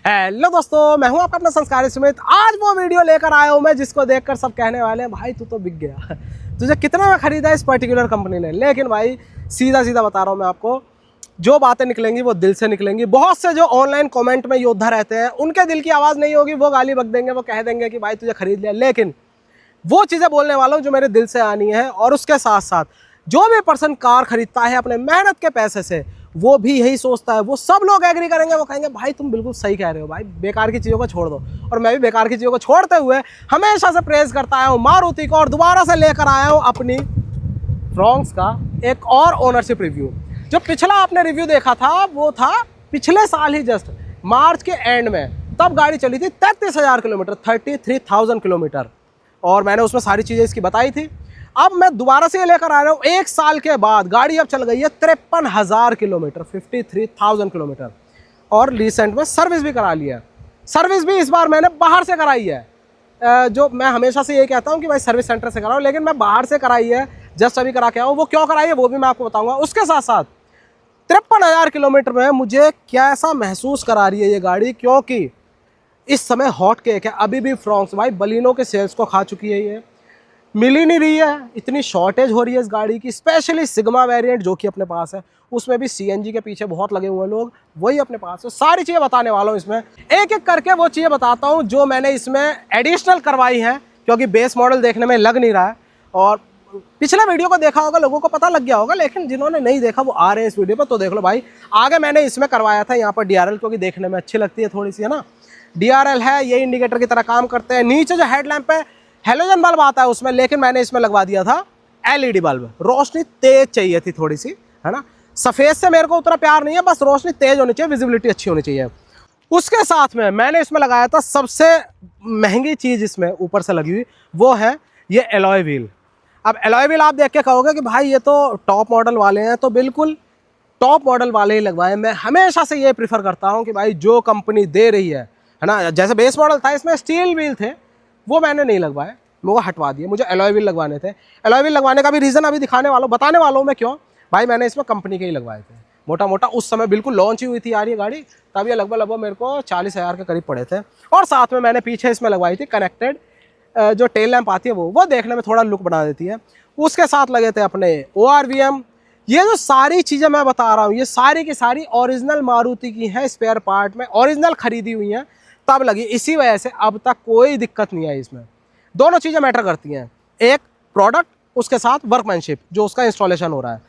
Hello दोस्तों, मैं हूं आपका अपना संस्कारी सुमित। आज वो वीडियो लेकर आया हूं मैं जिसको देखकर सब कहने वाले हैं भाई तू तो बिक गया तुझे कितना में खरीदा इस पर्टिकुलर कंपनी ने। लेकिन भाई सीधा सीधा बता रहा हूं मैं आपको, जो बातें निकलेंगी वो दिल से निकलेंगी। बहुत से जो ऑनलाइन कमेंट में योद्धा रहते हैं उनके दिल की आवाज़ नहीं होगी, वो गाली बक देंगे, वो कह देंगे कि भाई तुझे खरीद लिया। लेकिन वो चीज़ें बोलने वाला हूँ जो मेरे दिल से आनी है। और उसके साथ साथ जो भी पर्सन कार खरीदता है अपने मेहनत के पैसे से, वो भी यही सोचता है, वो सब लोग एग्री करेंगे, वो कहेंगे भाई तुम बिल्कुल सही कह रहे हो, भाई बेकार की चीज़ों को छोड़ दो। और मैं भी बेकार की चीज़ों को छोड़ते हुए हमेशा से प्रेज करता आया हूँ मारुति को, और दोबारा से लेकर आया हूँ अपनी फ्रॉन्क्स का एक और ओनरशिप रिव्यू। जो पिछला आपने रिव्यू देखा था वो था पिछले साल ही, जस्ट मार्च के एंड में, तब गाड़ी चली थी 33,000 किलोमीटर, 33,000 किलोमीटर, और मैंने उसमें सारी चीज़ें इसकी बताई थी। अब मैं दोबारा से ये लेकर आ रहा हूँ एक साल के बाद। गाड़ी अब चल गई है 53,000 किलोमीटर, 53,000 किलोमीटर, और रिसेंट में सर्विस भी करा लिया। सर्विस भी इस बार मैंने बाहर से कराई है। जो मैं हमेशा से ये कहता हूँ कि भाई सर्विस सेंटर से कराओ, लेकिन मैं बाहर से कराई है, जस्ट अभी करा के आओ। वो क्यों कराई है वो भी मैं आपको बताऊँगा। उसके साथ साथ 53,000 किलोमीटर में मुझे क्या ऐसा महसूस करा रही है ये गाड़ी, क्योंकि इस समय हॉट केक है अभी भी फ्रॉन्क्स। भाई बलिनो के सेल्स को खा चुकी है, ये मिल ही नहीं रही है, इतनी शॉर्टेज हो रही है इस गाड़ी की। स्पेशली सिग्मा वेरिएंट जो कि अपने पास है, उसमें भी सीएनजी के पीछे बहुत लगे हुए हैं लोग, वही अपने पास है। सारी चीज़ें बताने वाला हूँ इसमें, एक एक करके वो चीज़ें बताता हूँ जो मैंने इसमें एडिशनल करवाई हैं, क्योंकि बेस मॉडल देखने में लग नहीं रहा है। और पिछले वीडियो को देखा होगा, लोगों को पता लग गया होगा, लेकिन जिन्होंने नहीं देखा वो आ रहे हैं इस वीडियो पर, तो देख लो भाई। आगे मैंने इसमें करवाया था यहाँ पर DRL, क्योंकि देखने में अच्छी लगती है थोड़ी सी, है ना। DRL है, ये इंडिकेटर की तरह काम करते हैं। नीचे जो हेडलैम्प है हेलोजन बल्ब आता है उसमें, लेकिन मैंने इसमें लगवा दिया था LED बल्ब। रोशनी तेज चाहिए थी थोड़ी सी, है ना। सफ़ेद से मेरे को उतना प्यार नहीं है, बस रोशनी तेज होनी चाहिए, विजिबिलिटी अच्छी होनी चाहिए। उसके साथ में मैंने इसमें लगाया था सबसे महंगी चीज़ इसमें ऊपर से लगी हुई, वो है ये एलॉय व्हील। अब एलॉय व्हील आप देख के कहोगे कि भाई ये तो टॉप मॉडल वाले हैं, तो बिल्कुल टॉप मॉडल वाले ही लगवाए। मैं हमेशा से ये प्रीफर करता हूँ कि भाई जो कंपनी दे रही है ना। जैसे बेस मॉडल था इसमें स्टील व्हील थे, वो मैंने नहीं लगवाए, वो हटवा दिए। मुझे एलॉय व्हील लगवाने थे। एलॉय व्हील लगवाने का भी रीज़न अभी बताने वाला हूँ मैं क्यों। भाई मैंने इसमें कंपनी के ही लगवाए थे, मोटा मोटा उस समय बिल्कुल लॉन्च ही हुई थी यार ये गाड़ी, तब ये लगभग मेरे को 40,000 के करीब पड़े थे। और साथ में मैंने पीछे इसमें लगवाई थी कनेक्टेड जो टेल लैंप आती है, वो देखने में थोड़ा लुक बना देती है। उसके साथ लगे थे अपने ORVM। ये जो सारी चीज़ें मैं बता रहा हूँ, ये सारी की सारी ओरिजिनल मारुति की हैं, स्पेयर पार्ट में ओरिजिनल खरीदी हुई हैं, तब लगी। इसी वजह से अब तक कोई दिक्कत नहीं आई इसमें। दोनों चीज़ें मैटर करती हैं, एक प्रोडक्ट, उसके साथ वर्कमैनशिप जो उसका इंस्टॉलेशन हो रहा है।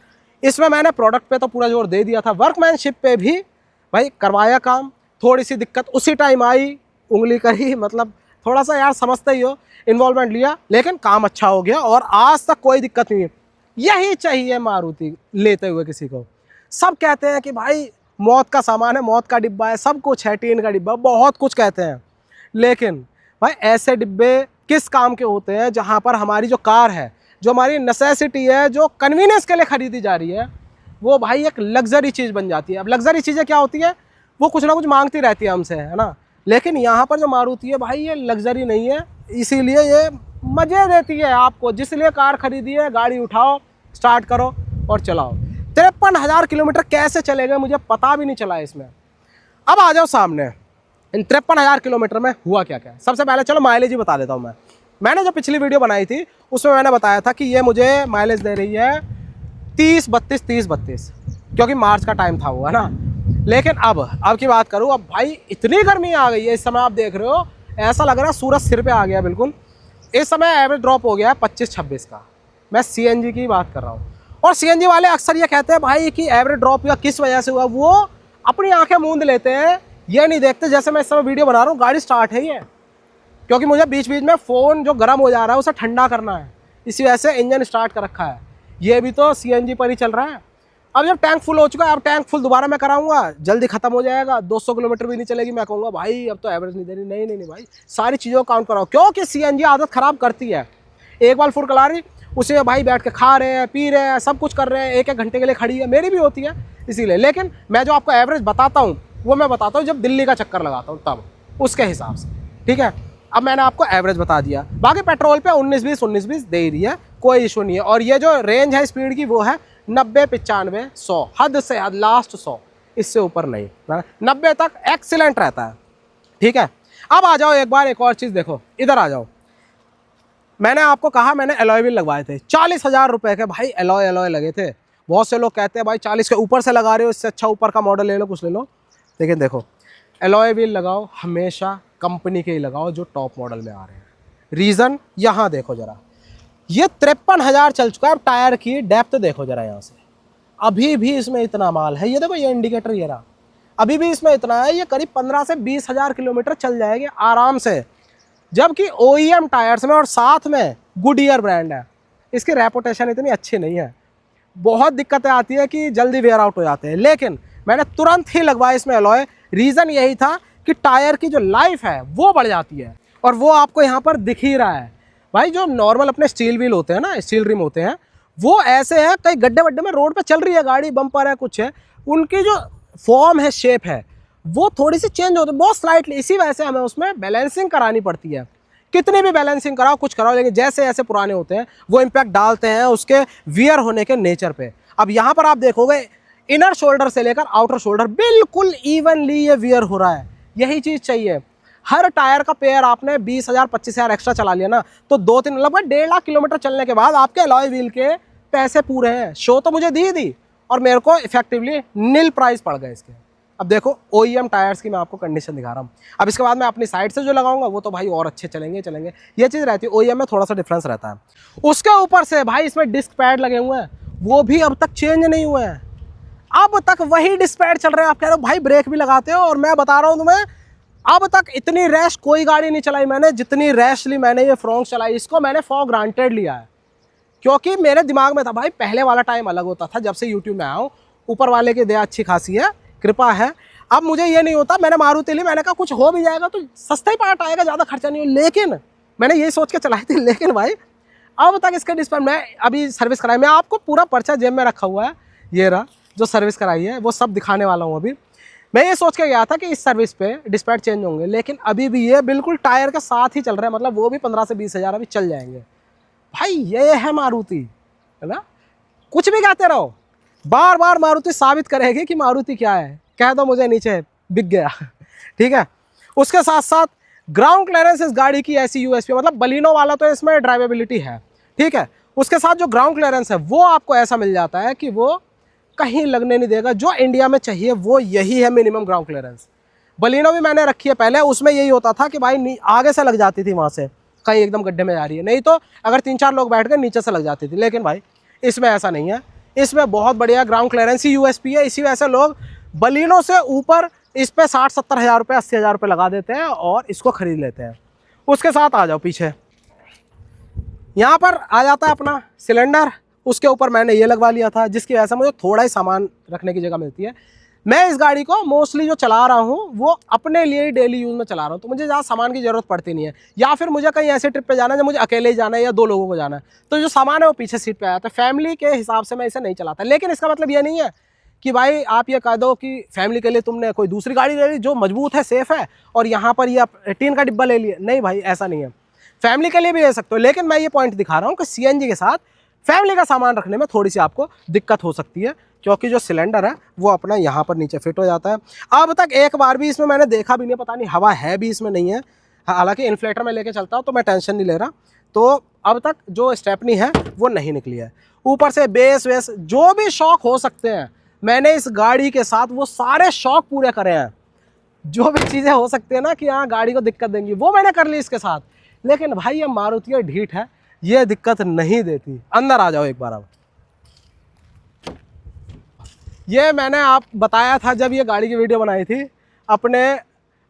इसमें मैंने प्रोडक्ट पे तो पूरा जोर दे दिया था, वर्कमैनशिप पे भी भाई करवाया काम। थोड़ी सी दिक्कत उसी टाइम आई, उंगली करी, मतलब थोड़ा सा यार समझते ही हो, इन्वॉल्वमेंट लिया, लेकिन काम अच्छा हो गया और आज तक कोई दिक्कत नहीं है। यही चाहिए मारुति लेते हुए किसी को। सब कहते हैं कि भाई मौत का सामान है, मौत का डिब्बा है, सब कुछ है, टीन का डिब्बा, बहुत कुछ कहते हैं, लेकिन भाई ऐसे डिब्बे किस काम के होते हैं जहाँ पर हमारी जो कार है, जो हमारी नेसेसिटी है, जो कन्वीनियंस के लिए ख़रीदी जा रही है, वो भाई एक लग्जरी चीज़ बन जाती है। अब लग्जरी चीज़ें क्या होती है, वो कुछ ना कुछ मांगती रहती है हमसे, है ना। लेकिन यहाँ पर जो मारुति है भाई ये लग्जरी नहीं है, इसीलिए ये मज़े देती है आपको। जिस लिए कार खरीदी है, गाड़ी उठाओ, स्टार्ट करो और चलाओ। 53,000 किलोमीटर कैसे चले गए मुझे पता भी नहीं चला इसमें। अब आ जाओ सामने, इन 53,000 किलोमीटर में हुआ क्या क्या। सबसे पहले चलो माइलेज ही बता देता हूँ। मैंने जो पिछली वीडियो बनाई थी उसमें मैंने बताया था कि ये मुझे माइलेज दे रही है 30-32, क्योंकि मार्च का टाइम था वो, है ना। लेकिन अब की बात करूँ, अब भाई इतनी गर्मी आ गई है इस समय, आप देख रहे हो ऐसा लग रहा है सूरज सिर पे आ गया बिल्कुल। इस समय एवरेज ड्रॉप हो गया है 25-26 का। मैं CNG की बात कर रहा हूँ, और CNG वाले अक्सर ये कहते हैं भाई कि एवरेज ड्रॉप या किस वजह से हुआ, वो अपनी आंखें मूंद लेते हैं, ये नहीं देखते। जैसे मैं इस समय वीडियो बना रहा हूँ, गाड़ी स्टार्ट है ये, क्योंकि मुझे बीच बीच में फ़ोन जो गर्म हो जा रहा है उसे ठंडा करना है, इसी वजह से इंजन स्टार्ट कर रखा है। ये भी तो CNG पर ही चल रहा है। अब जब टैंक फुल हो चुका है, अब टैंक फुल दोबारा मैं कराऊंगा, जल्दी खत्म हो जाएगा, 200 किलोमीटर भी नहीं चलेगी। मैं कहूँगा भाई अब तो एवरेज नहीं दे रही। नहीं भाई, सारी चीज़ों को काउंट कराओ, क्योंकि CNG आदत ख़राब करती है। एक बार फुल करा रही, उसे भाई बैठ के खा रहे हैं, पी रहे हैं, सब कुछ कर रहे हैं, 1-1 घंटे के लिए खड़ी है, मेरी भी होती है इसीलिए। लेकिन मैं जो आपको एवरेज बताता हूँ वो मैं बताता हूँ जब दिल्ली का चक्कर लगाता हूँ तब, उसके हिसाब से, ठीक है। अब मैंने आपको एवरेज बता दिया, बाकी पेट्रोल पे 19-20 दे ही रही है, कोई इशू नहीं है। और ये जो रेंज है स्पीड की वो है 90-95-100, हद से हद लास्ट 100, इससे ऊपर नहीं। 90 तक एक्सीलेंट रहता है। ठीक है, अब आ जाओ एक बार एक और चीज़ देखो, इधर आ जाओ। मैंने आपको कहा मैंने एलॉय व्हील लगवाए थे 40,000 रुपये के भाई, एलॉय एलॉय लगे थे। बहुत से लोग कहते हैं भाई 40 के ऊपर से लगा रहे हो, इससे अच्छा ऊपर का मॉडल ले लो, कुछ ले लो। लेकिन देखो, एलॉय व्हील लगाओ हमेशा कंपनी के ही लगाओ जो टॉप मॉडल में आ रहे हैं। रीज़न यहाँ देखो ज़रा, ये 53,000 चल चुका है। अब टायर की डेप्थ देखो ज़रा यहाँ से, अभी भी इसमें इतना माल है। ये देखो ये इंडिकेटर ये रहा, अभी भी इसमें इतना है। ये करीब 15 से 20,000 किलोमीटर चल जाएगी आराम से। जबकि OEM टायर्स में और साथ में गुडियर ब्रांड है, इसकी रेपुटेशन इतनी अच्छी नहीं है। बहुत दिक्कतें आती है कि जल्दी वेयर आउट हो जाते हैं। लेकिन मैंने तुरंत ही लगवाया इसमें एलॉय। रीज़न यही था कि टायर की जो लाइफ है वो बढ़ जाती है, और वो आपको यहाँ पर दिख ही रहा है भाई। जो नॉर्मल अपने स्टील व्हील होते हैं ना, स्टील रिम होते हैं, वो ऐसे हैं, कई गड्ढे वड्ढे में रोड पे चल रही है गाड़ी, बम्पर है, कुछ है, उनकी जो फॉर्म है, शेप है, वो थोड़ी सी चेंज होती है बहुत स्लाइटली। इसी वजह से हमें उसमें बैलेंसिंग करानी पड़ती है। कितनी भी बैलेंसिंग कराओ, कुछ कराओ, लेकिन जैसे ऐसे पुराने होते हैं वो इम्पैक्ट डालते हैं उसके वियर होने के नेचर पे। अब यहाँ पर आप देखोगे इनर शोल्डर से लेकर आउटर शोल्डर बिल्कुल इवनली ये वियर हो रहा है। यही चीज़ चाहिए। हर टायर का पेयर आपने 20,000 25,000 एक्स्ट्रा चला लिया ना, तो 2-3 लगभग 1.5 लाख किलोमीटर चलने के बाद आपके अलॉय व्हील के पैसे पूरे हैं। शो तो मुझे दी और मेरे को इफेक्टिवली नील प्राइस पड़ गए इसके। अब देखो OEM टायर्स की मैं आपको कंडीशन दिखा रहा हूँ। अब इसके बाद मैं अपनी साइड से जो लगाऊंगा वो तो भाई और अच्छे चलेंगे। ये चीज़ रहती है, OEM में थोड़ा सा डिफरेंस रहता है। उसके ऊपर से भाई इसमें डिस्क पैड लगे हुए हैं, वो भी अब तक चेंज नहीं हुए हैं। अब तक वही डिस्क पैड चल रहे हैं। आप कह रहे हो भाई ब्रेक भी लगाते हो, और मैं बता रहा हूँ तुम्हें, अब तक इतनी रैश कोई गाड़ी नहीं चलाई मैंने जितनी रैशली मैंने ये फ्रॉन्क्स चलाई। इसको मैंने फॉर ग्रांटेड लिया है, क्योंकि मेरे दिमाग में था भाई पहले वाला टाइम अलग होता था। जब से यूट्यूब में आया हूँ, ऊपर वाले की दया अच्छी खासी है, कृपा है। अब मुझे ये नहीं होता, मैंने मारुति ली, मैंने कहा कुछ हो भी जाएगा तो सस्ता ही पार्ट आएगा, ज़्यादा खर्चा नहीं हो। लेकिन मैंने यही सोच के चलाई थी। लेकिन भाई अब तक इसके डिस्प्ले मैं अभी सर्विस कराई, मैं आपको पूरा पर्चा जेब में रखा हुआ है, ये रहा जो सर्विस कराई है वो सब दिखाने वाला हूँ। अभी मैं ये सोच के गया था कि इस सर्विस पे डिस्पैच चेंज होंगे, लेकिन अभी भी ये बिल्कुल टायर के साथ ही चल रहा है। मतलब वो भी 15 से 20,000 अभी चल जाएंगे। भाई ये है मारुति, है ना। कुछ भी कहते रहो, बार बार मारुति साबित करेगी कि मारुति क्या है। कह दो मुझे नीचे बिक गया ठीक है। उसके साथ साथ ग्राउंड क्लियरेंस इस गाड़ी की ऐसी USP, मतलब बलिनो वाला तो इसमें ड्राइवेबिलिटी है, ठीक है। उसके साथ जो ग्राउंड क्लियरेंस है वो आपको ऐसा मिल जाता है कि वो कहीं लगने नहीं देगा। जो इंडिया में चाहिए वो यही है, मिनिमम ग्राउंड क्लियरेंस। बलिनो भी मैंने रखी है पहले, उसमें यही होता था कि भाई आगे से लग जाती थी, वहाँ से कहीं एकदम गड्ढे में जा रही है, नहीं तो अगर 3-4 लोग बैठ गए नीचे से लग जाती थी। लेकिन भाई इसमें ऐसा नहीं है, इसमें बहुत बढ़िया ग्राउंड क्लियरेंस ही USP है। इसी वजह से लोग बलिनो से ऊपर इस पे 60-70 हज़ार रुपये 80 हज़ार रुपये लगा देते हैं और इसको खरीद लेते हैं। उसके साथ आ जाओ पीछे, यहाँ पर आ जाता है अपना सिलेंडर। उसके ऊपर मैंने ये लगवा लिया था, जिसकी वजह से मुझे थोड़ा ही सामान रखने की जगह मिलती है। मैं इस गाड़ी को मोस्टली जो चला रहा हूँ वो अपने लिए ही डेली यूज़ में चला रहा हूँ, तो मुझे ज़्यादा सामान की ज़रूरत पड़ती नहीं है। या फिर मुझे कहीं ऐसे ट्रिप पे जाना है जब मुझे अकेले ही जाना है या 2 लोगों को जाना है, तो जो सामान है वो पीछे सीट पे आ जाता है। फैमिली के हिसाब से मैं इसे नहीं चलाता। लेकिन इसका मतलब ये नहीं है कि भाई आप ये कह दो कि फैमिली के लिए तुमने कोई दूसरी गाड़ी ले ली जो मजबूत है, सेफ़ है, और यहाँ पर ये टीन का डिब्बा ले लिया। नहीं भाई, ऐसा नहीं है। फैमिली के लिए भी ले सकते हो, लेकिन मैं ये पॉइंट दिखा रहा हूँ कि CNG के साथ फैमिली का सामान रखने में थोड़ी सी आपको दिक्कत हो सकती है, क्योंकि जो सिलेंडर है वो अपना यहाँ पर नीचे फिट हो जाता है। अब तक एक बार भी इसमें मैंने देखा भी नहीं, पता नहीं हवा है भी इसमें नहीं है। हालांकि इन्फ्लेटर में लेके चलता हूँ तो मैं टेंशन नहीं ले रहा। तो अब तक जो स्टेपनी है वो नहीं निकली है। ऊपर से बेस वेस जो भी शौक हो सकते हैं, मैंने इस गाड़ी के साथ वो सारे शौक पूरे करे हैं। जो भी चीज़ें हो सकती है ना कि हाँ गाड़ी को दिक्कत देंगी, वो मैंने कर ली इसके साथ। लेकिन भाई ये मारुति ढीठ है, ये दिक्कत नहीं देती। अंदर आ जाओ एक बार। अब ये मैंने आप बताया था जब ये गाड़ी की वीडियो बनाई थी अपने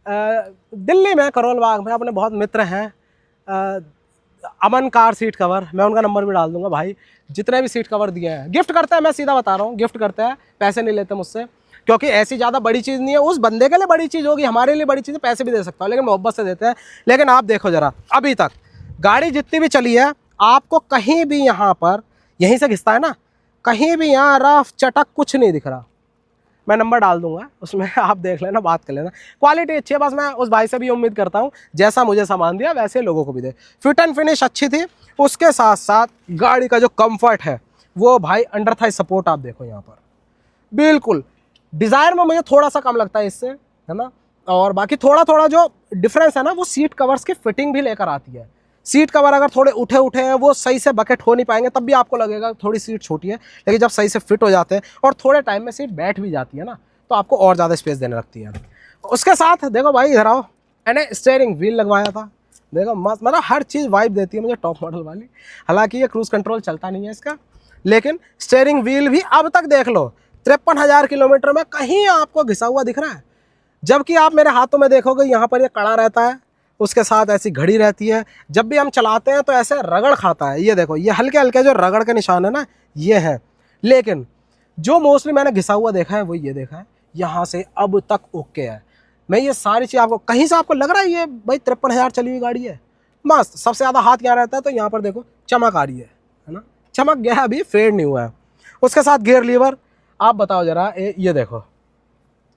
दिल्ली में करोल बाग में। अपने बहुत मित्र हैं अमन कार सीट कवर, मैं उनका नंबर भी डाल दूंगा। भाई जितने भी सीट कवर दिए हैं गिफ्ट करते हैं, मैं सीधा बता रहा हूँ, गिफ्ट करते हैं, पैसे नहीं लेते मुझसे, क्योंकि ऐसी ज़्यादा बड़ी चीज़ नहीं है। उस बंदे के लिए बड़ी चीज़ होगी, हमारे लिए बड़ी चीज़ है, पैसे भी दे सकता हूँ, लेकिन मोहब्बत से देते हैं। लेकिन आप देखो ज़रा, अभी तक गाड़ी जितनी भी चली है आपको कहीं भी यहाँ पर, यहीं से घिसता है ना, कहीं भी यहाँ रफ चटक कुछ नहीं दिख रहा। मैं नंबर डाल दूंगा उसमें, आप देख लेना, बात कर लेना। क्वालिटी अच्छी है, बस मैं उस भाई से भी उम्मीद करता हूँ जैसा मुझे सामान दिया वैसे लोगों को भी दे। फिट एंड फिनिश अच्छी थी। उसके साथ साथ गाड़ी का जो कंफर्ट है वो भाई अंडर थाई सपोर्ट आप देखो यहाँ पर, बिल्कुल डिज़ायर में मुझे थोड़ा सा कम लगता है इससे, है ना। और बाकी थोड़ा थोड़ा जो डिफरेंस है ना, वो सीट कवर्स की फिटिंग भी लेकर आती है। सीट कवर अगर थोड़े उठे उठे हैं, वो सही से बकेट हो नहीं पाएंगे, तब भी आपको लगेगा थोड़ी सीट छोटी है, लेकिन जब सही से फिट हो जाते हैं और थोड़े टाइम में सीट बैठ भी जाती है ना, तो आपको और ज़्यादा स्पेस देने लगती है। उसके साथ देखो भाई, इधर आओ, मैंने स्टीयरिंग व्हील लगवाया था, देखो मस्त, मतलब हर चीज़ वाइब देती है मुझे टॉप मॉडल वाली। हालांकि ये क्रूज़ कंट्रोल चलता नहीं है इसका, लेकिन स्टीयरिंग व्हील भी अब तक देख लो 53,000 किलोमीटर में कहीं आपको घिसा हुआ दिख रहा है। जबकि आप मेरे हाथों में देखोगे, यहाँ पर ये कड़ा रहता है, उसके साथ ऐसी घड़ी रहती है। जब भी हम चलाते हैं तो ऐसे रगड़ खाता है। ये देखो, ये हल्के हल्के जो रगड़ के निशान है ना, ये है। लेकिन जो मोस्टली मैंने घिसा हुआ देखा है वो ये देखा है, यहाँ से अब तक ओके है। मैं ये सारी चीज़ आपको, कहीं से आपको लग रहा है ये भाई 53,000 चली हुई गाड़ी है, मस्त। सबसे ज़्यादा हाथ यहाँ रहता है, तो यहाँ पर देखो चमक आ रही है ना, चमक गया, अभी फेड नहीं हुआ है। उसके साथ गियर लीवर, आप बताओ जरा, ये देखो,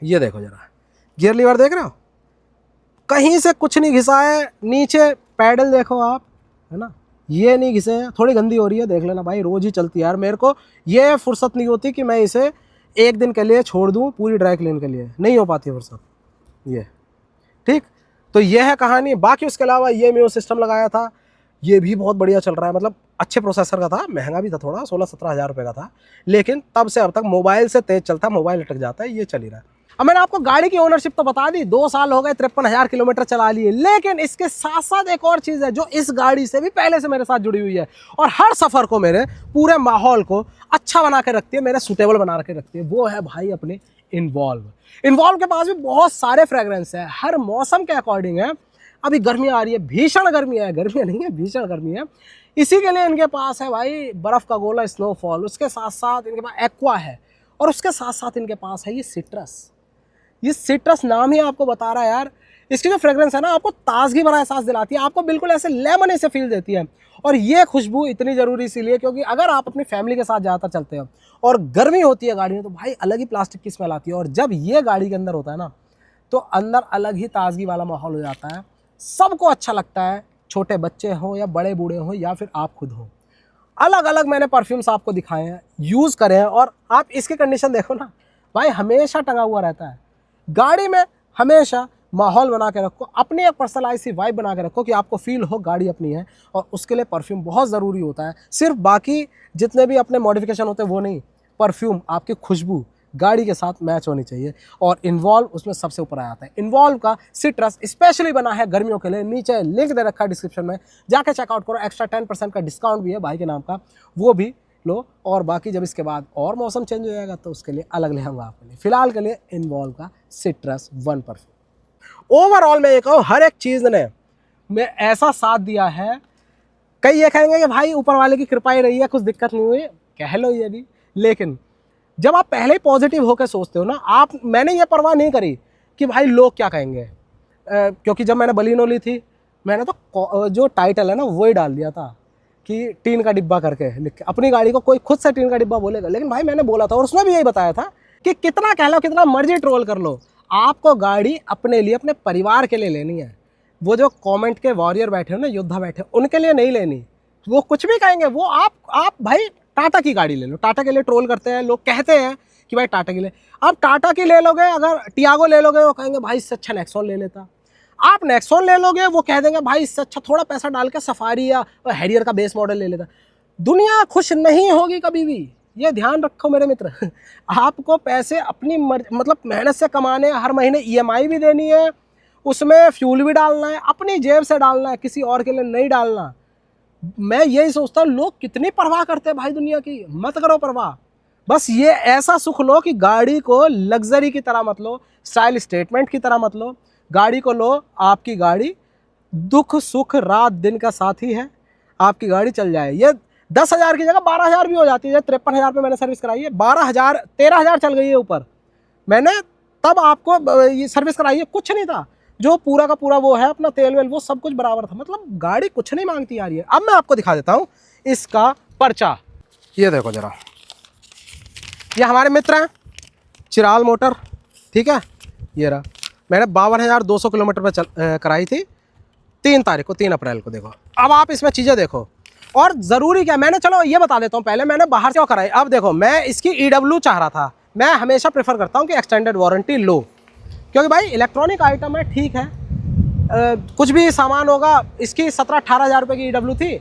ये देखो जरा, गियर लीवर देख रहे हो, कहीं से कुछ नहीं घिसा है। नीचे पैडल देखो आप, है ना, ये नहीं घिसे हैं। थोड़ी गंदी हो रही है, देख लेना भाई, रोज़ ही चलती है यार। मेरे को ये फुर्सत नहीं होती कि मैं इसे एक दिन के लिए छोड़ दूँ पूरी ड्राई क्लीन के लिए, नहीं हो पाती फुर्सत ये, ठीक। तो ये है कहानी। बाकी उसके अलावा ये म्यूजिक सिस्टम लगाया था, ये भी बहुत बढ़िया चल रहा है। मतलब अच्छे प्रोसेसर का था, महंगा भी था थोड़ा, 16-17 हज़ार रुपये का था, लेकिन तब से अब तक मोबाइल से तेज़ चलता है, मोबाइल अटक जाता है, ये चल ही रहा है। अब मैंने आपको गाड़ी की ओनरशिप तो बता दी, 2 साल हो गए, 53,000 किलोमीटर चला लिए। लेकिन इसके साथ साथ एक और चीज़ है जो इस गाड़ी से भी पहले से मेरे साथ जुड़ी हुई है, और हर सफ़र को, मेरे पूरे माहौल को अच्छा बना के रखती है, मेरे सूटेबल बना के रखती है। वो है भाई अपने इन्वॉल्व। इन्वॉल्व के पास भी बहुत सारे फ्रेग्रेंस है, हर मौसम के अकॉर्डिंग है। अभी गर्मी आ रही है, भीषण गर्मी है, गर्मी नहीं है, भीषण गर्मी है। इसी के लिए इनके पास है भाई बर्फ़ का गोला, स्नोफॉल। उसके साथ साथ इनके पास एक्वा है, और उसके साथ साथ इनके पास है ये सिट्रस। ये सिट्रस नाम ही आपको बता रहा है यार, इसकी जो फ्रेग्रेंस है ना, आपको ताजगी भरा एहसास दिलाती है, आपको बिल्कुल ऐसे लेमन से फील देती है। और ये खुशबू इतनी ज़रूरी इसीलिए क्योंकि अगर आप अपनी फैमिली के साथ ज़्यादातर चलते हो और गर्मी होती है गाड़ी में, तो भाई अलग ही प्लास्टिक की स्मेल आती है। और जब ये गाड़ी के अंदर होता है ना, तो अंदर अलग ही ताजगी वाला माहौल हो जाता है, सबको अच्छा लगता है, छोटे बच्चे हों या बड़े बूढ़े हों या फिर आप खुद हो। अलग अलग मैंने परफ्यूम्स आपको दिखाए हैं, यूज़ करें हैं, और आप इसकी कंडीशन देखो ना भाई, हमेशा टंगा हुआ रहता है गाड़ी में। हमेशा माहौल बना के रखो, अपनी एक पर्सनलाइज सी वाइब बना के रखो कि आपको फील हो गाड़ी अपनी है, और उसके लिए परफ्यूम बहुत ज़रूरी होता है। सिर्फ बाकी जितने भी अपने मॉडिफिकेशन होते हैं वो नहीं, परफ्यूम, आपकी खुशबू गाड़ी के साथ मैच होनी चाहिए, और इन्वॉल्व उसमें सबसे ऊपर आ जाता है। इन्वॉल्व का सिट्रस स्पेशली बना है गर्मियों के लिए, नीचे लिंक दे रखा है डिस्क्रिप्शन में, जाके चेकआउट करो। एक्स्ट्रा 10% का डिस्काउंट भी है भाई के नाम का, वो भी लो। और बाकी जब इसके बाद और मौसम चेंज हो जाएगा तो उसके लिए अलग ले आऊँगा आपके लिए। फिलहाल के लिए इन्वॉल्व का सिट्रस 1 परफ्यूम। ओवरऑल मैं ये कहूँ, हर एक चीज़ ने मैं ऐसा साथ दिया है, कई ये कहेंगे कि भाई ऊपर वाले की कृपा ही रही है, कुछ दिक्कत नहीं हुई, कह लो ये भी। लेकिन जब आप पहले ही पॉजिटिव होकर सोचते हो ना, मैंने ये परवाह नहीं करी कि भाई लोग क्या कहेंगे, क्योंकि जब मैंने बलिनो ली थी, मैंने तो जो टाइटल है ना वही डाल दिया था कि टीन का डिब्बा करके लिख के। अपनी गाड़ी को कोई खुद से टीन का डिब्बा बोलेगा, लेकिन भाई मैंने बोला था, और उसमें भी यही बताया था कि कितना कह लो, कितना मर्जी ट्रोल कर लो, आपको गाड़ी अपने लिए, अपने परिवार के लिए लेनी है। वो जो कमेंट के वॉरियर बैठे हो ना, योद्धा बैठे, उनके लिए नहीं लेनी। वो कुछ भी कहेंगे, वो आप भाई टाटा की गाड़ी ले लो। टाटा के लिए ट्रोल करते हैं लोग, कहते हैं कि भाई टाटा के लिए, आप टाटा की ले लोगे, अगर टियागो ले लोगे वो कहेंगे भाई इससे अच्छा नेक्सॉन ले लेता। आप नेक्सॉन ले लोगे, वो कह देंगे भाई इससे अच्छा थोड़ा पैसा डाल के सफारी या हैरियर का बेस मॉडल ले लेता। दुनिया खुश नहीं होगी कभी भी, ये ध्यान रखो मेरे मित्र। आपको पैसे अपनी मतलब मेहनत से कमाने, हर महीने EMI भी देनी है, उसमें फ्यूल भी डालना है, अपनी जेब से डालना है, किसी और के लिए नहीं डालना। मैं यही सोचता हूँ, लोग कितनी परवाह करते हैं भाई दुनिया की, मत करो परवाह। बस ये ऐसा सुख लो कि गाड़ी को लग्जरी की तरह मत लो, स्टाइल स्टेटमेंट की तरह मत लो। गाड़ी को लो, आपकी गाड़ी दुख सुख रात दिन का साथी है, आपकी गाड़ी चल जाए। ये 10,000 की जगह 12,000 भी हो जाती है। 53,000 पे मैंने सर्विस कराई है, 12,000 13,000 चल गई है ऊपर। मैंने तब आपको ये सर्विस कराई है, कुछ नहीं था, जो पूरा का पूरा वो है अपना तेल वेल वो सब कुछ बराबर था। मतलब गाड़ी कुछ नहीं मांगती आ रही है। अब मैं आपको दिखा देता हूँ इसका पर्चा। ये देखो जरा, ये हमारे मित्र हैं चिराल मोटर, ठीक है। ये रहा, मैंने 52,200 किलोमीटर पर कराई थी 3 तारीख को, 3 अप्रैल को। देखो अब आप इसमें चीज़ें देखो, और ज़रूरी क्या, मैंने चलो ये बता देता हूँ पहले, मैंने बाहर से क्यों कराई। अब देखो, मैं इसकी EW चाह रहा था, मैं हमेशा प्रेफर करता हूँ कि एक्सटेंडेड वारंटी लो, क्योंकि भाई इलेक्ट्रॉनिक आइटम है, ठीक है, कुछ भी सामान होगा। इसकी 17-18 हज़ार रुपये की EW थी,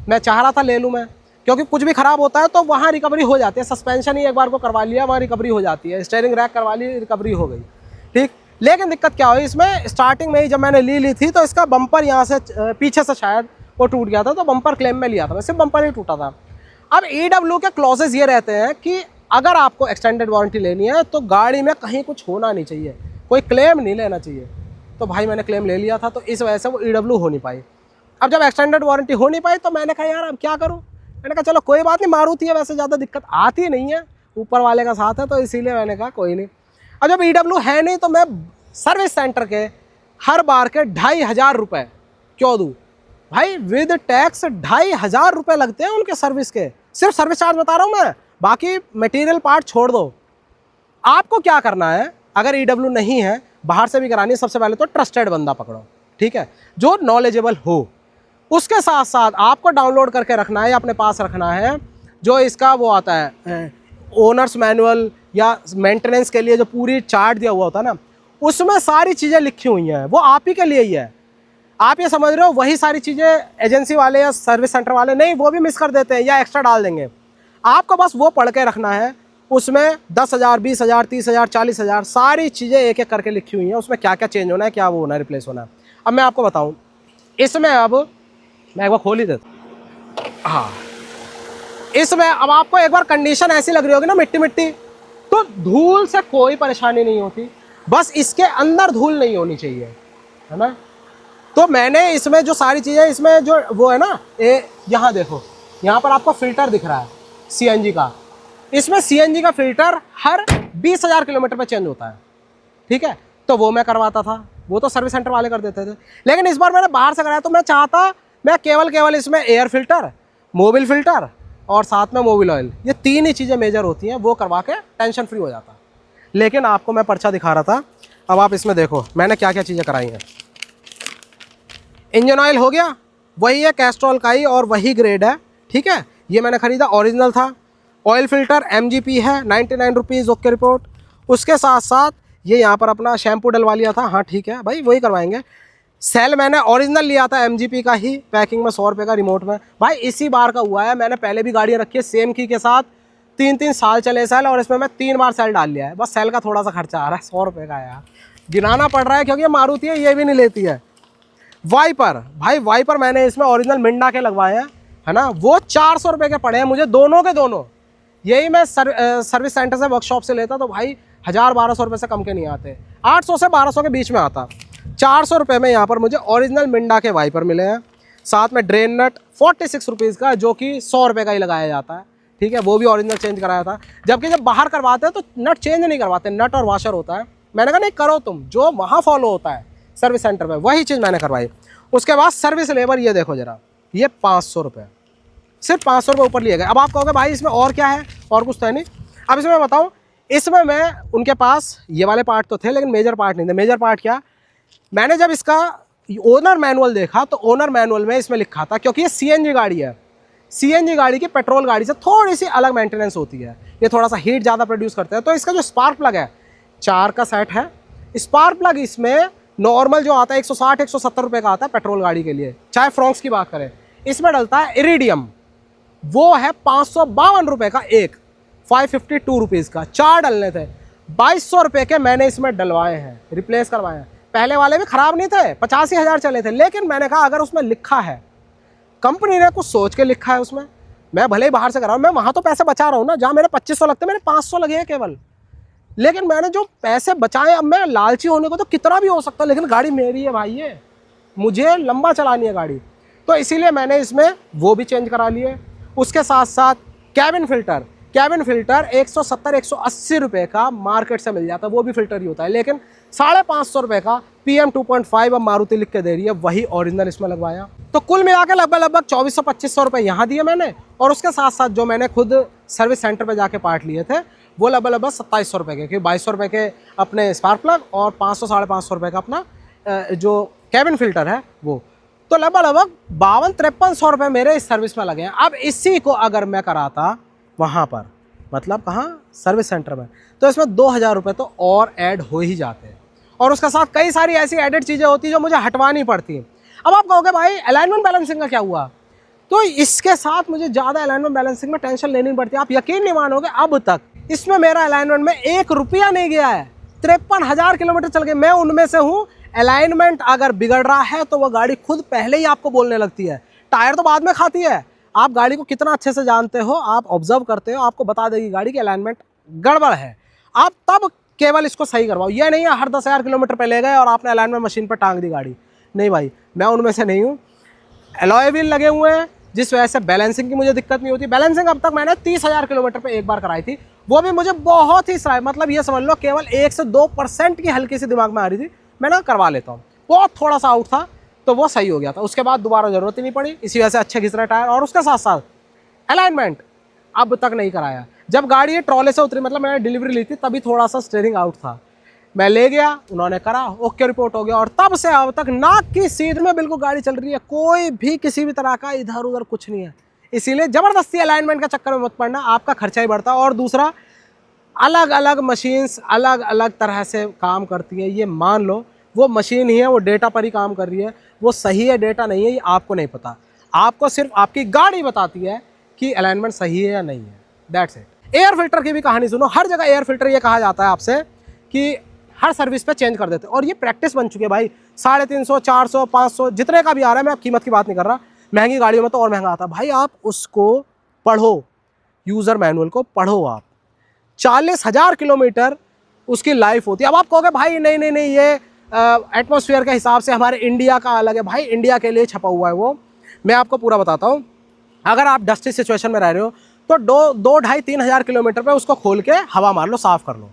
मैं चाह रहा था ले लूँ मैं, क्योंकि कुछ भी ख़राब होता है तो वहाँ रिकवरी हो जाती है। सस्पेंशन ही एक बार को करवा लिया, वहाँ रिकवरी हो जाती है। स्टीयरिंग रैक करवा ली, रिकवरी हो गई, ठीक। लेकिन दिक्कत क्या हुई इसमें, स्टार्टिंग में ही जब मैंने ली थी तो इसका बम्पर यहाँ से पीछे से शायद वो टूट गया था, तो बम्पर क्लेम में लिया था, वैसे बम्पर ही टूटा था। अब EW के क्लॉजेज ये रहते हैं कि अगर आपको एक्सटेंडेड वारंटी लेनी है तो गाड़ी में कहीं कुछ होना नहीं चाहिए, कोई क्लेम नहीं लेना चाहिए। तो भाई मैंने क्लेम ले लिया था, तो इस वजह से वो EW हो नहीं पाई। अब जब एक्सटेंडेड वारंटी हो नहीं पाई तो मैंने कहा यार अब क्या करूँ। मैंने कहा चलो कोई बात नहीं, मारुति है, वैसे ज़्यादा दिक्कत आती नहीं है, ऊपर वाले का साथ है, तो इसीलिए मैंने कहा कोई नहीं। अब जब EW है नहीं तो मैं सर्विस सेंटर के हर बार के 2,500 रुपये क्यों दूँ भाई, विद टैक्स 2,500 रुपये लगते हैं उनके सर्विस के, सिर्फ सर्विस चार्ज बता रहा हूँ मैं, बाकी मटेरियल पार्ट छोड़ दो। आपको क्या करना है, अगर EW नहीं है, बाहर से भी करानी है, सबसे पहले तो ट्रस्टेड बंदा पकड़ो, ठीक है, जो नॉलेजेबल हो। उसके साथ साथ आपको डाउनलोड करके रखना है या अपने पास रखना है जो इसका वो आता है ओनर्स मैनुअल या मेंटेनेंस के लिए जो पूरी चार्ट दिया हुआ होता है ना, उसमें सारी चीज़ें लिखी हुई हैं, वो आप ही के लिए ही है। आप ये समझ रहे हो वही सारी चीज़ें एजेंसी वाले या सर्विस सेंटर वाले नहीं, वो भी मिस कर देते हैं या एक्स्ट्रा डाल देंगे। आपको बस वो पढ़ के रखना है, उसमें 10,000, 20,000, 30,000, 40,000 सारी चीज़ें एक एक करके लिखी हुई हैं, उसमें क्या क्या चेंज होना है, क्या वो होना है, रिप्लेस होना है। अब मैं आपको बताऊँ इसमें, अब मैं एक बार खोल ही देता, हाँ, इसमें अब आपको एक बार कंडीशन ऐसी लग रही होगी ना मिट्टी मिट्टी, तो धूल से कोई परेशानी नहीं होती, बस इसके अंदर धूल नहीं होनी चाहिए, है ना। तो मैंने इसमें जो सारी चीज़ें, इसमें जो वो है ना, यहाँ देखो, यहाँ पर आपको फ़िल्टर दिख रहा है CNG का, इसमें CNG का फ़िल्टर हर 20,000 किलोमीटर पर चेंज होता है, ठीक है। तो वो मैं करवाता था, वो तो सर्विस सेंटर वाले कर देते थे, लेकिन इस बार मैंने बाहर से कराया, तो मैं चाहता मैं केवल इसमें एयर फिल्टर, मोबिल फिल्टर और साथ में मोबिल ऑयल, ये 3 ही चीज़ें मेजर होती हैं, वो करवा के टेंशन फ्री हो जाता। लेकिन आपको मैं पर्चा दिखा रहा था, अब आप इसमें देखो मैंने क्या क्या चीज़ें कराई हैं। इंजन ऑयल हो गया, वही है कैस्ट्रॉल का ही और वही ग्रेड है, ठीक है, ये मैंने ख़रीदा, ओरिजिनल था। ऑयल फिल्टर MGP है, 99 रुपीज़, ओके रिपोर्ट। उसके साथ साथ ये यहाँ पर अपना शैम्पू डलवा लिया था, हाँ ठीक है भाई वही करवाएंगे। सेल मैंने ओरिजिनल लिया था MGP का ही, पैकिंग में 100 रुपये का, रिमोट में। भाई इसी बार का हुआ है, मैंने पहले भी गाड़ियाँ रखी है सेम की के साथ, 3-3 साल चले सेल, और इसमें मैं 3 बार सेल डाल लिया है। बस सेल का थोड़ा सा खर्चा आ रहा है, 100 रुपये का यार, गिनाना पड़ रहा है क्योंकि ये मारुति है, ये भी नहीं लेती है। वाइपर, भाई वाइपर मैंने इसमें ओरिजिनल मिंडा के लगवाए हैं, है ना, वो 400 रुपये के पड़े हैं मुझे, दोनों के दोनों। यही मैं सर्विस सेंटर से, वर्कशॉप से लेता तो भाई 1,000-1,200 रुपये से कम के नहीं आते, 800 से 1,200 के बीच में आता। 400 रुपये में यहाँ पर मुझे ओरिजिनल मिंडा के वाइपर मिले हैं, साथ में ड्रेन नट 46 रुपीज़ का, जो कि 100 रुपये का ही लगाया जाता है, ठीक है, वो भी ओरिजिनल चेंज कराया था। जबकि जब बाहर करवाते हैं तो नट चेंज नहीं करवाते, नट और वाशर होता है। मैंने कहा नहीं करो तुम, जो वहाँ फॉलो होता है सर्विस सेंटर में वही चीज़ मैंने करवाई। उसके बाद सर्विस लेबर, ये देखो ज़रा, ये 500 रुपये, सिर्फ 500 रुपये ऊपर लिए गए। अब आप कहोगे भाई इसमें और क्या है, और कुछ तो है नहीं। अब इसमें मैं बताऊँ, इसमें मैं उनके पास ये वाले पार्ट तो थे लेकिन मेजर पार्ट नहीं थे। मेजर पार्ट क्या, मैंने जब इसका ओनर मैनुअल देखा तो ओनर मैनुअल में इसमें लिखा था, क्योंकि ये CNG गाड़ी है, CNG गाड़ी की पेट्रोल गाड़ी से थोड़ी सी अलग मेंटेनेंस होती है, ये थोड़ा सा हीट ज़्यादा प्रोड्यूस करते हैं। तो इसका जो स्पार्क प्लग है, 4 का सेट है, स्पार्क प्लग इसमें नॉर्मल जो आता है 160-170 रुपये का आता है पेट्रोल गाड़ी के लिए, चाहे फ्रॉक्स की बात करें। इसमें डलता है इरिडियम, वो है 552 रुपये का एक, 552 रुपीज़ का, 4 डलने थे। 2,200 रुपये के मैंने इसमें डलवाए हैं, रिप्लेस करवाए हैं। पहले वाले भी ख़राब नहीं थे, 85,000 चले थे, लेकिन मैंने कहा अगर उसमें लिखा है, कंपनी ने कुछ सोच के लिखा है उसमें, मैं भले ही बाहर से कराऊँ, मैं वहाँ तो पैसे बचा रहा हूँ ना, जहाँ मेरे 2500 लगते मेरे 500 लगे हैं केवल, लेकिन मैंने जो पैसे बचाए, अब मैं लालची होने को तो कितना भी हो सकता है, लेकिन गाड़ी मेरी है भाई, ये मुझे लंबा चलानी है गाड़ी, तो इसीलिए मैंने इसमें वो भी चेंज करा लिए। उसके साथ साथ कैबिन फ़िल्टर 170-180 रुपये का मार्केट से मिल जाता है, वो भी फ़िल्टर ही होता है, लेकिन 550 रुपये का PM 2.5 अब मारुति लिख के दे रही है, वही ओरिजिनल इसमें लगवाया। तो कुल मिला के लगभग 2,400-2,500 रुपये यहाँ दिए मैंने, और उसके साथ साथ जो मैंने खुद सर्विस सेंटर पे जाके पार्ट लिए थे वो लगभग 2,700 रुपये के, क्योंकि 2,200 रुपये के अपने स्पार्क प्लग और 500-550 रुपये का अपना जो कैबिन फ़िल्टर है वो, तो लगभग 52-5300 रुपये मेरे इस सर्विस में लगे हैं। अब इसी को अगर मैं कराता वहाँ पर, मतलब कहाँ, सर्विस सेंटर में, तो इसमें 2,000 रुपये तो और ऐड हो ही जाते हैं। और उसके साथ कई सारी ऐसी एडिड चीज़ें होती हैं जो मुझे हटवानी पड़ती हैं। अब आप कहोगे भाई अलाइनमेंट बैलेंसिंग का क्या हुआ, तो इसके साथ मुझे ज़्यादा अलाइनमेंट बैलेंसिंग में टेंशन लेनी पड़ती है। आप यकीन नहीं मानोगे, अब तक इसमें मेरा अलाइनमेंट में 1 रुपया नहीं गया है। 53,000 किलोमीटर चल गए, मैं उनमें से हूँ। अलाइनमेंट अगर बिगड़ रहा है तो वह गाड़ी खुद पहले ही आपको बोलने लगती है, टायर तो बाद में खाती है। आप गाड़ी को कितना अच्छे से जानते हो, आप ऑब्जर्व करते हो, आपको बता देगी गाड़ी की अलाइनमेंट गड़बड़ है, आप तब केवल इसको सही करवाओ। ये नहीं है हर 10,000 किलोमीटर पे ले गए और आपने अलाइनमेंट मशीन पर टांग दी गाड़ी। नहीं भाई, मैं उनमें से नहीं हूँ। एलॉय व्हील लगे हुए हैं जिस वजह से बैलेंसिंग की मुझे दिक्कत नहीं होती। बैलेंसिंग अब तक मैंने 30,000 किलोमीटर पे एक बार कराई थी, वो भी मुझे बहुत ही मतलब ये समझ लो केवल 1 से 2% की हल्की सी दिमाग में आ रही थी, मैंने करवा लेता हूँ। बहुत थोड़ा सा आउट था तो वो सही हो गया था, उसके बाद दोबारा ज़रूरत ही नहीं पड़ी। इसी वजह से अच्छे घिस रहे टायर, और उसके साथ साथ अलाइनमेंट अब तक नहीं कराया। जब गाड़ी ये ट्रॉले से उतरी, मतलब मैंने डिलीवरी ली थी, तभी थोड़ा सा स्टीयरिंग आउट था, मैं ले गया, उन्होंने करा, ओके रिपोर्ट हो गया, और तब से अब तक नाक की सीध में बिल्कुल गाड़ी चल रही है। कोई भी किसी भी तरह का इधर उधर कुछ नहीं है। इसीलिए ज़बरदस्ती अलाइनमेंट का चक्कर में मत पड़ना, आपका खर्चा ही बढ़ता है। और दूसरा, अलग अलग मशीन्स अलग अलग तरह से काम करती है, ये मान लो। वो मशीन ही है, वो डेटा पर ही काम कर रही है, वो सही है डेटा नहीं है ये आपको नहीं पता। आपको सिर्फ आपकी गाड़ी बताती है कि अलाइनमेंट सही है या नहीं है, दैट्स इट। एयर फिल्टर की भी कहानी सुनो। हर जगह एयर फिल्टर ये कहा जाता है आपसे कि हर सर्विस पे चेंज कर देते हैं, और ये प्रैक्टिस बन चुकी है भाई। 350, 400, 500 जितने का भी आ रहा है, मैं कीमत की बात नहीं कर रहा, महंगी गाड़ियों में तो और महंगा आता है भाई। आप उसको पढ़ो, यूज़र मैनुअल को पढ़ो आप। 40,000 किलोमीटर उसकी लाइफ होती है। अब आप कहोगे भाई नहीं नहीं नहीं, ये एटमॉस्फेयर के हिसाब से हमारे इंडिया का अलग है। भाई इंडिया के लिए छपा हुआ है वो, मैं आपको पूरा बताता हूँ। अगर आप डस्टी सिचुएशन में रह रहे हो तो 2-2,5-3,000 किलोमीटर पे उसको खोल के हवा मार लो, साफ़ कर लो,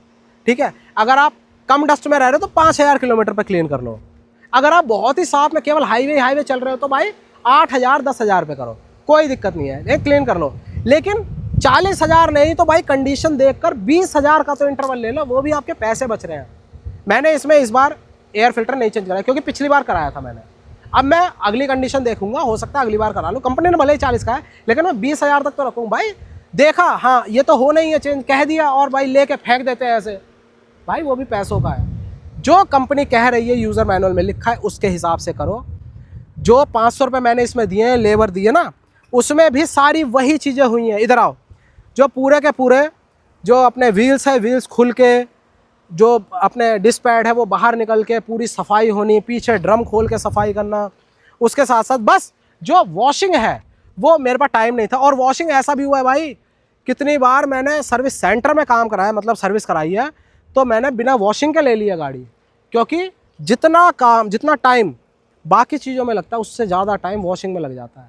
ठीक है। अगर आप कम डस्ट में रह रहे हो तो 5,000 किलोमीटर पे क्लीन कर लो। अगर आप बहुत ही साफ में केवल हाईवे चल रहे हो तो भाई 8,000 10,000 पे करो, कोई दिक्कत नहीं है, एक क्लीन कर लो। लेकिन 40,000 नहीं तो भाई कंडीशन देखकर 20,000 का तो इंटरवल ले लो, वो भी आपके पैसे बच रहे हैं। मैंने इसमें इस बार एयर फिल्टर नहीं चेंज कराया क्योंकि पिछली बार कराया था मैंने। अब मैं अगली कंडीशन देखूंगा, हो सकता है अगली बार करा लूँ। कंपनी ने भले ही 40 का है, लेकिन मैं 20,000 तक तो रखूँगा भाई। देखा हाँ ये तो हो नहीं है चेंज, कह दिया और भाई लेके फेंक देते हैं ऐसे, भाई वो भी पैसों का है। जो कंपनी कह रही है यूज़र मैनुअल में लिखा है उसके हिसाब से करो। जो 500 रुपये मैंने इसमें दिए हैं, लेबर दिए ना, उसमें भी सारी वही चीज़ें हुई हैं। इधर आओ, जो पूरे के पूरे जो अपने व्हील्स है, व्हील्स खुल के, जो अपने डिस्क पैड है वो बाहर निकल के पूरी सफाई होनी, पीछे ड्रम खोल के सफाई करना। उसके साथ साथ बस जो वॉशिंग है वो मेरे पास टाइम नहीं था। और वॉशिंग ऐसा भी हुआ है भाई, कितनी बार मैंने सर्विस सेंटर में काम कराया, मतलब सर्विस कराई है, तो मैंने बिना वॉशिंग के ले लिया गाड़ी, क्योंकि जितना टाइम बाकी चीज़ों में लगता है उससे ज़्यादा टाइम वॉशिंग में लग जाता है।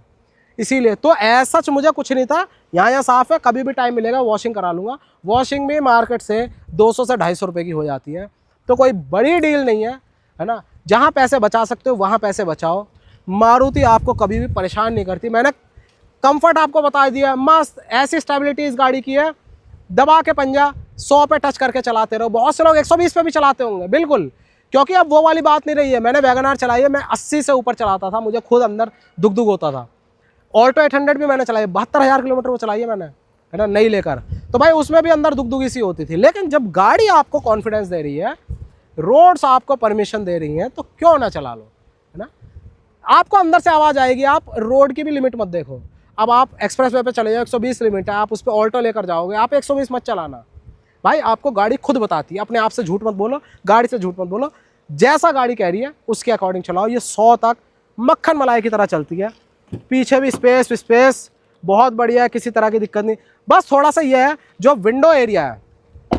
इसीलिए तो ऐसा मुझे कुछ नहीं था, यहाँ साफ़ है, कभी भी टाइम मिलेगा वॉशिंग करा लूँगा। वॉशिंग भी मार्केट से 200 से 250 रुपये की हो जाती है, तो कोई बड़ी डील नहीं है ना। जहाँ पैसे बचा सकते हो वहाँ पैसे बचाओ। मारुति आपको कभी भी परेशान नहीं करती। मैंने कंफर्ट आपको बता दिया, मस्त ऐसी स्टेबिलिटी इस गाड़ी की है, दबा के पंजा 100 पे टच करके चलाते रहो। बहुत से लोग 120 पे भी चलाते होंगे, बिल्कुल, क्योंकि अब वो वाली बात नहीं रही है। मैंने वैगन आर चलाई है, मैं 80 से ऊपर चलाता था, मुझे खुद अंदर दुख होता था। ऑल्टो 800 भी मैंने चलाई, 72,000 किलोमीटर वो चलाई है मैंने, है ना, नहीं लेकर, तो भाई उसमें भी अंदर दुख सी होती थी। लेकिन जब गाड़ी आपको कॉन्फिडेंस दे रही है, रोड्स आपको परमिशन दे रही हैं, तो क्यों ना चला लो, है ना। आपको अंदर से आवाज़ आएगी, आप रोड की भी लिमिट मत देखो। अब आप एक्सप्रेस वे पे चले जाओ, 120 लिमिट है, आप उस पर ऑल्टो लेकर जाओगे, आप 120 मत चलाना। भाई आपको गाड़ी खुद बताती है, अपने आप से झूठ मत बोलो, गाड़ी से झूठ मत बोलो, जैसा गाड़ी कह रही है उसके अकॉर्डिंग चलाओ। ये 100 तक मक्खन मलाई की तरह चलती है, पीछे भी स्पेस बहुत बढ़िया है, किसी तरह की दिक्कत नहीं। बस थोड़ा सा ये है, जो विंडो एरिया है,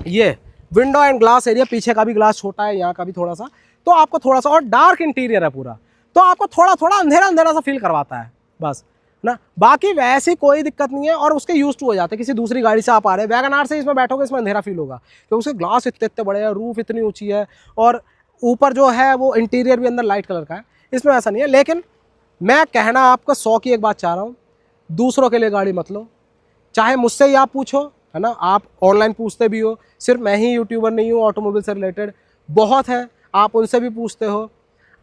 ये विंडो एंड ग्लास एरिया, पीछे का भी ग्लास छोटा है, यहाँ का भी थोड़ा सा, तो आपको थोड़ा सा, और डार्क इंटीरियर है पूरा, तो आपको थोड़ा अंधेरा सा फील करवाता है बस ना। बाकी वैसी कोई दिक्कत नहीं है, और उसके यूज टू हो जाते हैं। किसी दूसरी गाड़ी से आप आ रहे हैं, वैगन आर से इसमें बैठोगे, इसमें अंधेरा फील होगा क्योंकि उसके ग्लास इतने बड़े हैं, रूफ इतनी ऊंची है, और ऊपर जो है वो इंटीरियर भी अंदर लाइट कलर का है। इसमें ऐसा नहीं है। लेकिन मैं कहना आपको 100 की एक बात चाह रहा हूँ, दूसरों के लिए गाड़ी मत लो। चाहे मुझसे ही आप पूछो, है ना, आप ऑनलाइन पूछते भी हो, सिर्फ मैं ही यूट्यूबर नहीं हूँ, ऑटोमोबाइल से रिलेटेड बहुत है, आप उनसे भी पूछते हो।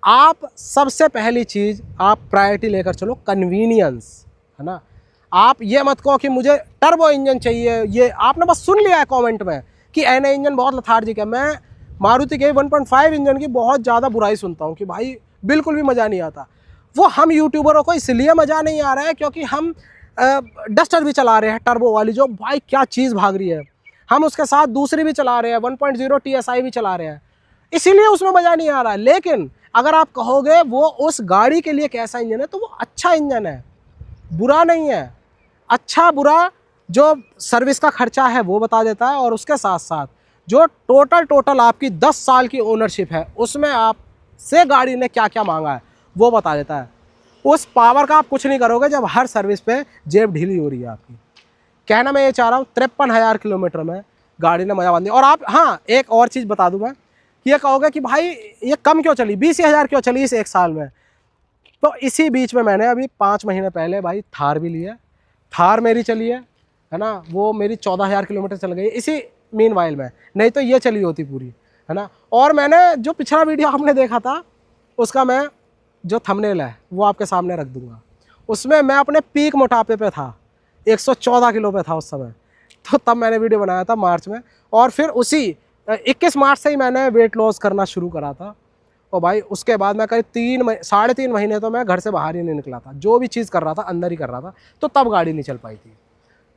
आप सबसे पहली चीज़ आप प्रायोरिटी लेकर चलो, कन्वीनियंस, है ना। आप ये मत कहो कि मुझे टर्बो इंजन चाहिए, ये आपने बस सुन लिया है कमेंट में कि एनए इंजन बहुत लथार्जिक है। मैं मारुति के 1.5 इंजन की बहुत ज़्यादा बुराई सुनता हूँ कि भाई बिल्कुल भी मज़ा नहीं आता। वो हम यूट्यूबरों को इसलिए मज़ा नहीं आ रहा है क्योंकि हम डस्टर भी चला रहे हैं टर्बो वाली, जो भाई क्या चीज़ भाग रही है। हम उसके साथ दूसरी भी चला रहे हैं, 1.0 TSI भी चला रहे हैं, इसीलिए उसमें मज़ा नहीं आ रहा है। लेकिन अगर आप कहोगे वो उस गाड़ी के लिए कैसा इंजन है, तो वो अच्छा इंजन है, बुरा नहीं है। अच्छा बुरा जो सर्विस का खर्चा है वो बता देता है, और उसके साथ साथ जो टोटल आपकी 10 साल की ओनरशिप है उसमें आप से गाड़ी ने क्या क्या मांगा है वो बता देता है। उस पावर का आप कुछ नहीं करोगे जब हर सर्विस पे जेब ढीली हो रही है आपकी। कहना मैं ये चाह रहा हूँ 53,000 किलोमीटर में गाड़ी ने मजा बांधी। और आप, हाँ एक और चीज़ बता दूँ मैं, ये कहोगे कि भाई ये कम क्यों चली, 20,000 क्यों चली इस एक साल में। तो इसी बीच में मैंने अभी 5 महीने पहले भाई थार भी ली है। थार मेरी चली है ना, वो मेरी 14,000 किलोमीटर चल गई इसी मीन वाइल में, नहीं तो ये चली होती पूरी, है ना। और मैंने जो पिछला वीडियो आपने देखा था उसका मैं जो थंबनेल है वो आपके सामने रख दूंगा, उसमें मैं अपने पीक मोटापे पे था, 114 किलो पे था उस समय। तो तब मैंने वीडियो बनाया था मार्च में, और फिर उसी 21 मार्च से ही मैंने वेट लॉस करना शुरू करा था। और भाई उसके बाद मैं करीब 3.5 महीने तो मैं घर से बाहर ही नहीं निकला था, जो भी चीज़ कर रहा था अंदर ही कर रहा था, तो तब गाड़ी नहीं चल पाई थी।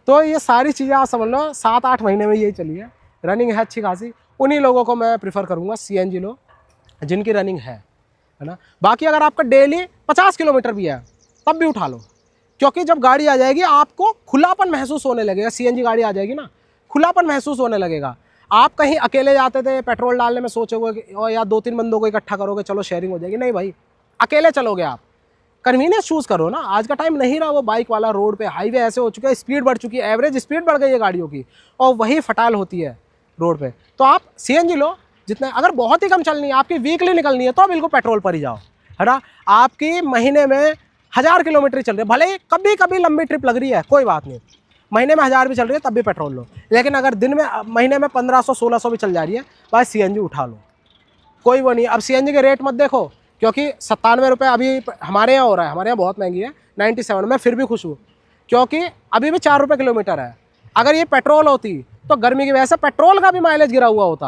तो ये सारी चीज़ें आप समझ लो 7-8 महीने में यही चली है। रनिंग है अच्छी खासी, उन्हीं लोगों को मैं प्रीफर करूँगा CNG लो जिनकी रनिंग है ना। बाकी अगर आपका डेली 50 किलोमीटर भी है तब भी उठा लो, क्योंकि जब गाड़ी आ जाएगी आपको खुलापन महसूस होने लगेगा। CNG गाड़ी आ जाएगी ना, खुलापन महसूस होने लगेगा। आप कहीं अकेले जाते थे पेट्रोल डालने में सोचोगे और या 2-3 बंदों को इकट्ठा करोगे चलो शेयरिंग हो जाएगी, नहीं भाई, अकेले चलोगे आप। कन्वीनियंस चूज़ करो ना, आज का टाइम नहीं रहा वो बाइक वाला। रोड पे हाईवे ऐसे हो चुके हैं, स्पीड बढ़ चुकी है, एवरेज स्पीड बढ़ गई है गाड़ियों की, और वही फटाल होती है रोड पे। तो आप CNG लो जितना, अगर बहुत ही कम चलनी है, आपकी वीकली निकलनी है, तो बिल्कुल पेट्रोल पर ही जाओ, है ना। आपकी महीने में 1000 किलोमीटर चल रही है, भले ही कभी कभी लंबी ट्रिप लग रही है कोई बात नहीं, महीने में 1000 भी चल रही है तब भी पेट्रोल लो। लेकिन अगर दिन में महीने में 1500-1600 भी चल जा रही है, भाई CNG उठा लो, कोई वो नहीं। अब CNG के रेट मत देखो, क्योंकि 97 रुपये अभी हमारे यहाँ हो रहा है, हमारे यहाँ बहुत महंगी है 97। मैं फिर भी खुश हूँ क्योंकि अभी भी 4 रुपये किलोमीटर है। अगर ये पेट्रोल होती तो गर्मी की वजह से पेट्रोल का भी माइलेज गिरा हुआ होता,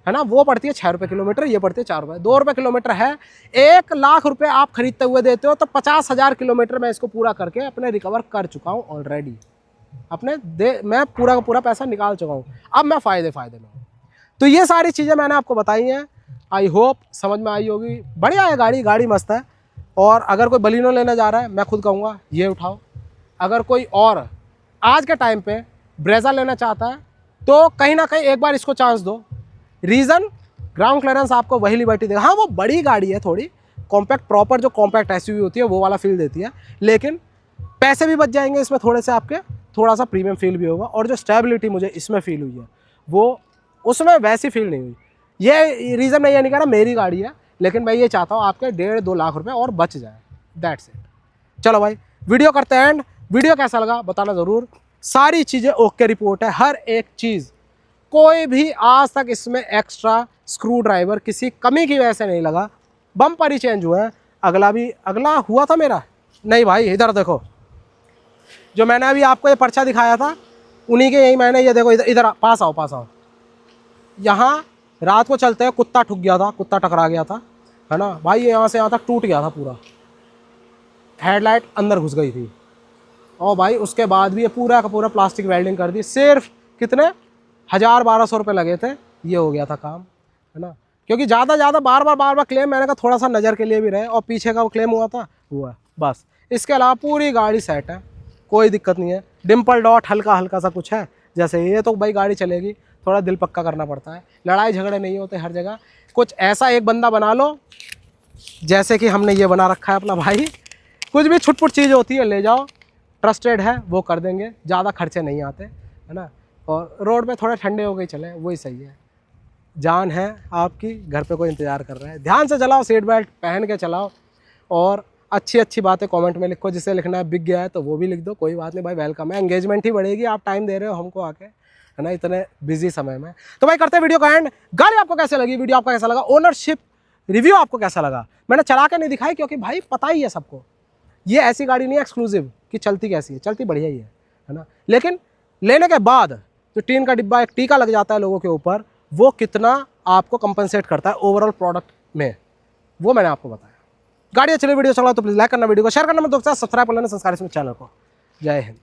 है ना। वो पड़ती है 6 रुपये किलोमीटर, ये पड़ती है 4 रुपये, 2 रुपये किलोमीटर है। 1 लाख रुपये आप खरीदते हुए देते हो, तो 50,000 किलोमीटर मैं इसको पूरा करके अपने रिकवर कर चुका हूँ ऑलरेडी। मैं पूरा का पूरा पैसा निकाल चुका हूँ, अब मैं फ़ायदे में हूँ। तो ये सारी चीज़ें मैंने आपको बताई हैं, आई होप समझ में आई होगी। बढ़िया है गाड़ी मस्त है। और अगर कोई बलिनो लेने जा रहा है, मैं खुद कहूँगा ये उठाओ। अगर कोई और आज के टाइम पे ब्रेजा लेना चाहता है तो कहीं ना कहीं एक बार इसको चांस दो। रीज़न, ग्राउंड क्लियरेंस आपको वही लिबर्टी देगा। हाँ वो बड़ी गाड़ी है, थोड़ी कॉम्पैक्ट, प्रॉपर जो कॉम्पैक्ट SUV होती है वो वाला फील देती है, लेकिन पैसे भी बच जाएंगे इसमें थोड़े से आपके, थोड़ा सा प्रीमियम फील भी होगा। और जो स्टेबिलिटी मुझे इसमें फील हुई है वो उसमें वैसी फील नहीं हुई। ये रीज़न मैं ये नहीं कह रहा मेरी गाड़ी है, लेकिन मैं ये चाहता हूँ आपके 1.5-2 लाख रुपए और बच जाए, दैट्स इट। चलो भाई वीडियो करते हैं एंड। वीडियो कैसा लगा बताना ज़रूर। सारी चीज़ें ओके रिपोर्ट है, हर एक चीज़, कोई भी आज तक इसमें एक्स्ट्रा स्क्रू ड्राइवर किसी कमी की वजह से नहीं लगा। बम्पर ही चेंज हुआ है, अगला हुआ था मेरा नहीं भाई। इधर देखो, जो मैंने अभी आपको ये पर्चा दिखाया था उन्हीं के यही मैंने, ये देखो इधर पास आओ। यहाँ रात को चलते हैं कुत्ता ठुक गया था, कुत्ता टकरा गया था, है ना भाई। ये यहाँ से यहाँ तक टूट गया था पूरा, हेडलाइट अंदर घुस गई थी। और भाई उसके बाद भी ये पूरा का पूरा प्लास्टिक वेल्डिंग कर दी। सिर्फ कितने 1000-1200 रुपये लगे थे, ये हो गया था काम, है ना। क्योंकि ज़्यादा बार बार क्लेम, मैंने कहा थोड़ा सा नज़र के लिए भी रहे, और पीछे का वो क्लेम हुआ था हुआ, बस। इसके अलावा पूरी गाड़ी सेट है, कोई दिक्कत नहीं है। डिम्पल डॉट हल्का सा कुछ है, जैसे ये तो भाई गाड़ी चलेगी, थोड़ा दिल पक्का करना पड़ता है। लड़ाई झगड़े नहीं होते हर जगह। कुछ ऐसा एक बंदा बना लो जैसे कि हमने ये बना रखा है अपना भाई, कुछ भी छुटपुट चीज़ होती है ले जाओ, ट्रस्टेड है वो कर देंगे, ज़्यादा खर्चे नहीं आते, है ना। और रोड पे थोड़े ठंडे हो गए चले, वही सही है। जान है आपकी, घर पे कोई इंतज़ार कर रहा है। ध्यान से चलाओ, सीट बेल्ट पहन के चलाओ, और अच्छी बातें कमेंट में लिखो। जिसे लिखना है बिक गया है तो वो भी लिख दो, कोई बात नहीं भाई, वेलकम है। एंगेजमेंट ही बढ़ेगी, आप टाइम दे रहे हो हमको आके, है ना, इतने बिजी समय में। तो भाई करते हैं वीडियो का एंड। गाड़ी आपको कैसे लगी, वीडियो आपका कैसा लगा, ओनरशिप रिव्यू आपको कैसा लगा। मैंने चला के नहीं दिखाई क्योंकि भाई पता ही है सबको, ये ऐसी गाड़ी नहीं है एक्सक्लूसिव कि चलती कैसी है, चलती बढ़िया ही है ना। लेकिन लेने के बाद जो टीन का डिब्बा, एक टीका लग जाता है लोगों के ऊपर, वो कितना आपको कंपनसेट करता है ओवरऑल प्रोडक्ट में, वो मैंने आपको बताया। गाड़ी अच्छी वीडियो चला तो प्लीज़ लाइक करना, वीडियो को शेयर करना, मैं दोस्तों सब्सक्राइब कर लेना संस्कारी स्मिथ चैनल को। जय हिंद।